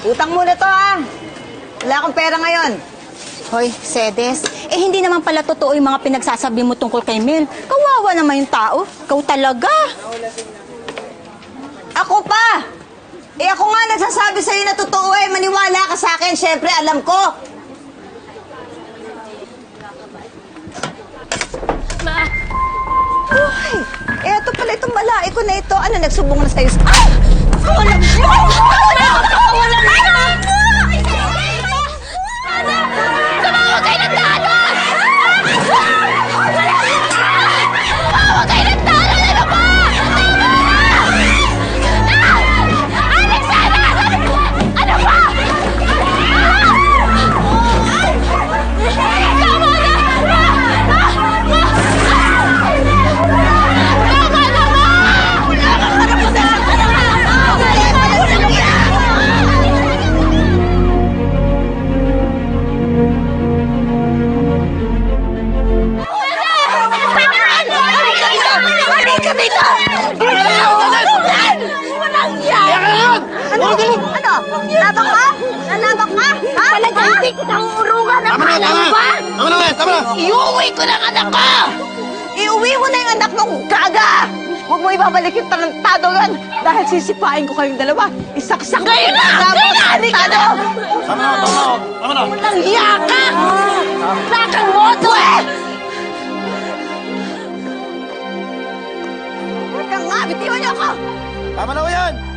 Utang muna to, ha? Wala akong pera ngayon. Hoy, Sedes, hindi naman pala totoo yung mga pinagsasabi mo tungkol kay Mel. Kawawa naman yung tao. Ikaw talaga. Ako pa! Ako nga nagsasabi sa'yo na totoo Maniwala ka sa akin. Siyempre, alam ko. Ma! Uy! Eto pala itong malae ko na ito. Ano, nagsubong na sa'yo? Ay! Walang mo! Walang mo! Tumawag kayo ng tanod! Tumawag kayo ng tanod! Ano ba? Alexander! Ano ba? Tama na! Tama na ba? Wala kang karapusan! Ano? Nabak ka? Nanabak ka? Ha? Talagang hindi ko nangurungan ang anak ba? Tama na, tama na! Iuwi ko ng anak ko! Iuwi mo na yung anak mong gaga! Huwag mo ibabalik yung tarantado yan dahil sisipain ko kayong dalawa. Isaksak mo Ngayon na! tarantado! Ngayon na! Tama na, tama na! Tama na! Walang hiya ka! Nakang moto! Huwag kang nga! Bitiwan niyo ako! Tama na ho yan!